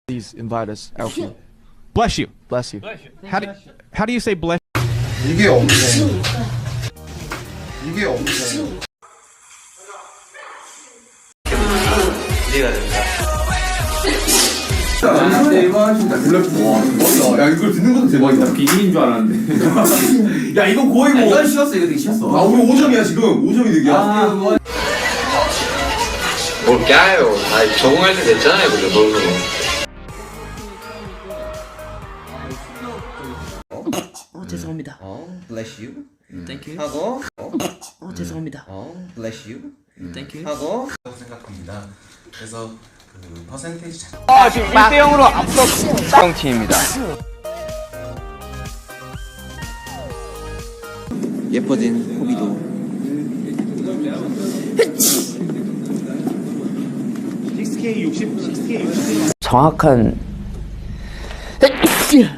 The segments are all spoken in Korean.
Please invite us, Alfie. Bless you. Bless you. How do you say bless? 이게 없네. 이게 없네. 기대가 됩니다. 야 이걸 듣는 것도 대박이다. 비기인 줄 알았는데. 야 이거 거의 뭐. 이건 쉬었어, 이거 되게 쉬었어. 아 우리 5점이야 지금. 5점이 득이야. 뭘 까요? 아 적응할 때 됐잖아요, 그죠? 거기서. 죄송합니다. bless you. Thank you. 하고, 죄송합니다. bless you. Thank you. 하고. 생각합니다. 그래서 그 퍼센테이지 자 지금 1대0으로 앞서 쌍팀입니다. 예뻐진 호비도. 정확한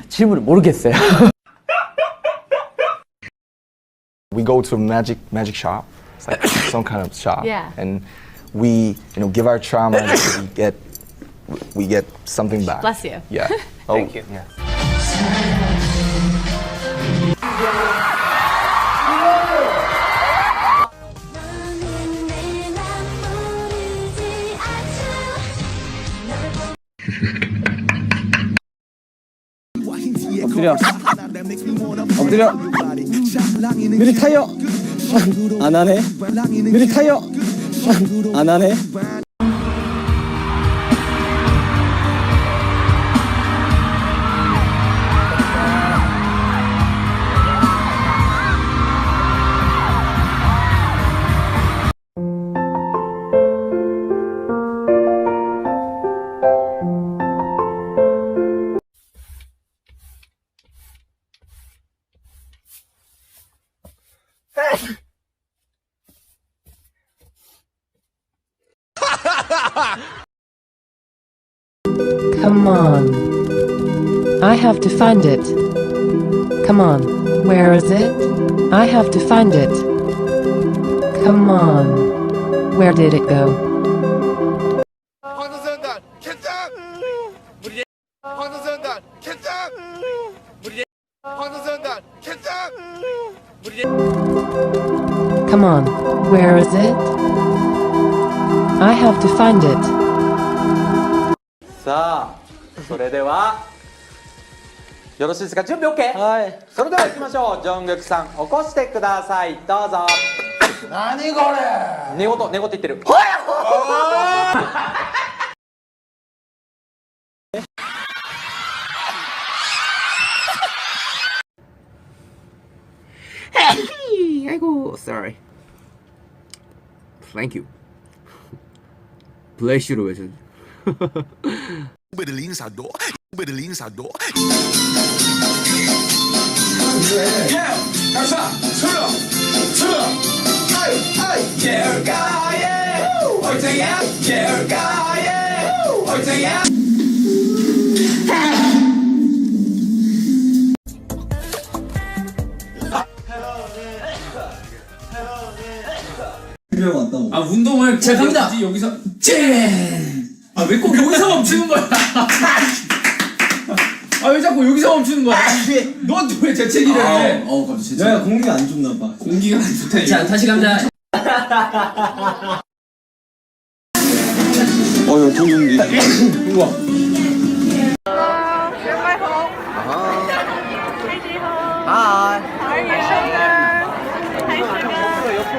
질문을 모르겠어요. We go to a magic shop. It's like some kind of shop. Yeah. And we, give our trauma and we get something back. Bless you. Yeah. Thank you. Yeah. 엎드려. 느리 타요. 안 하네. 느리 타요. 안 하네. Come on. I have to find it. Come on. Where is it? I have to find it. Come on. Where did it go? 황선단 캔장. 황선단 캔장. 황선단 캔장. Come on. Where is it? I have to find it. さあ、それでは、よろしいですか？準備 OK？ はい。それでは行きましょう。ジョングクさん、起こしてください。どうぞ。何これ。寝言言ってる。아이고, sorry. Thank you. Bless you로 외쳐. 아 운동을 제가 갑니다. 여기서 아 왜 꼭 여기서 멈추는 거야? 아 왜 자꾸 여기서 멈추는 거야? 넌 왜 재채기를 해? 진짜. 내가 공기가 안 좋나 봐. 공기가 안 좋다. 자, 다시 갑니다. 이거 좋은데. 우와. Hi. How are you? Hi, Sugar.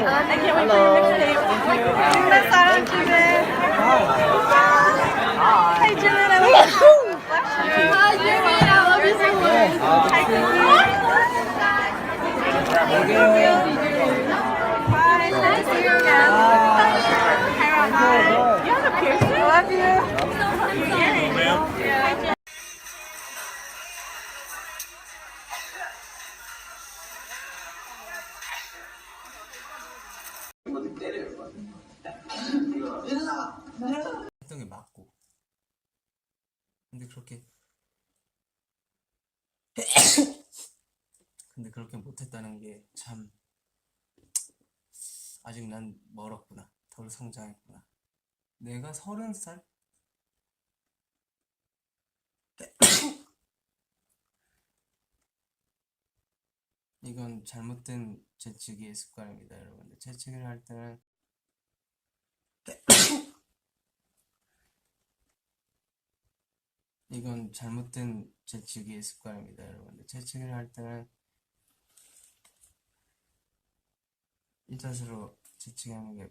I can't wait for your mixtape. Sugar, 사랑 주제. Hi, Jimin. I love you. Hi, Jimin. I love you so much. Hi, Cookie. 근데 그렇게 못했다는 게 참 아직 난 멀었구나. 덜 성장했구나. 내가 30살? 이건 잘못된 재치기의 습관입니다, 여러분들. 재치기를 할 때는 이건 잘못된 재치기의 습관입니다, 여러분들. 재치기를 할 때는 이 자세로 재치기하는 게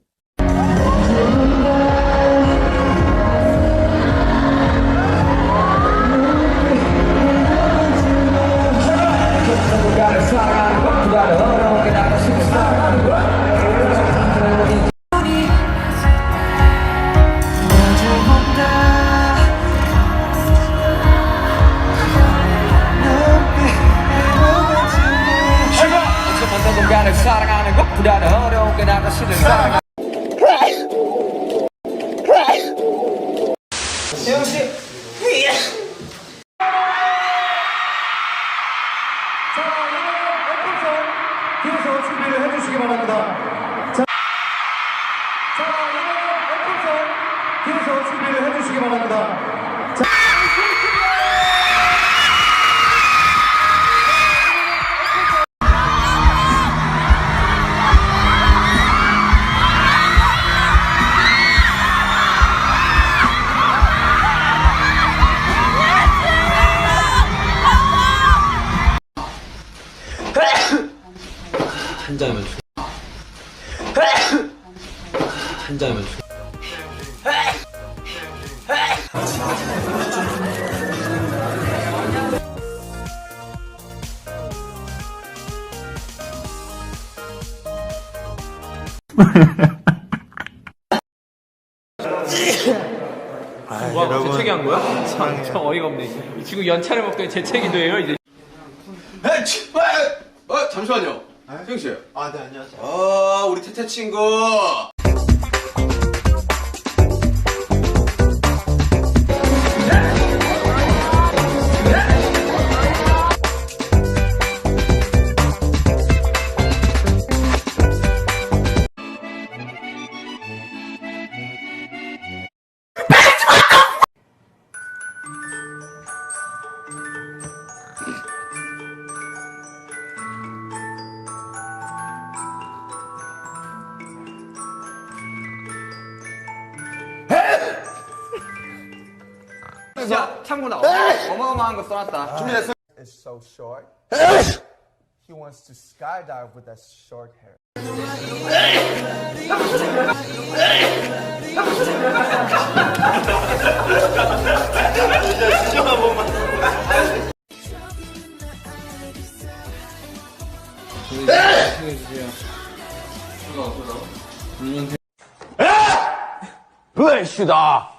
사랑하는 것보다 어려운 게 나 자신을 사랑하는 세영씨 뒤에서 준비를 해주시기 바랍니다. 자, 뒤에서 준비를 해주시기 바랍니다. 한자면 와, 재채기 한 거야? 참 어이가 없네. 지금 연차를 먹더니 재채기도 해요, 이제. 잠시만요. 세영 씨. 아, 네, 안녕하세요. 우리 태태 친구. 야, 참고나 어마어마한 거 써놨다. 준비됐어. It's so short. He wants to skydive with that short hair. 브레시다.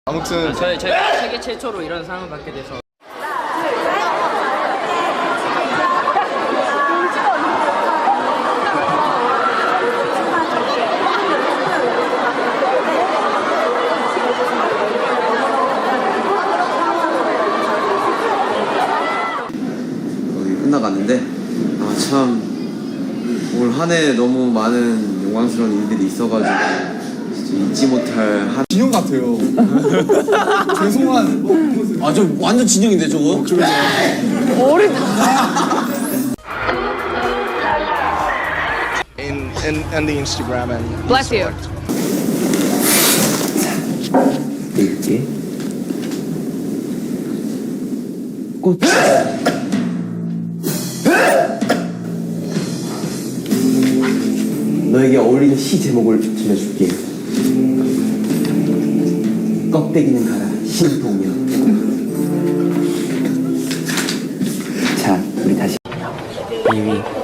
아무튼 제가 세계 최초로 이런 상을 받게 돼서 거의 끝나갔는데 참 올 한 해 너무 많은 영광스러운 일들이 있어가지고 진짜 잊지 못할 한 진영 같아요. 죄송한. 아 저 완전 진영인데 저거? in the Instagram and Bless you. 꽃 너에게 어울리는 시 제목을 들려줄게. 껍데기는 가라 신동엽. 자 우리 다시 2위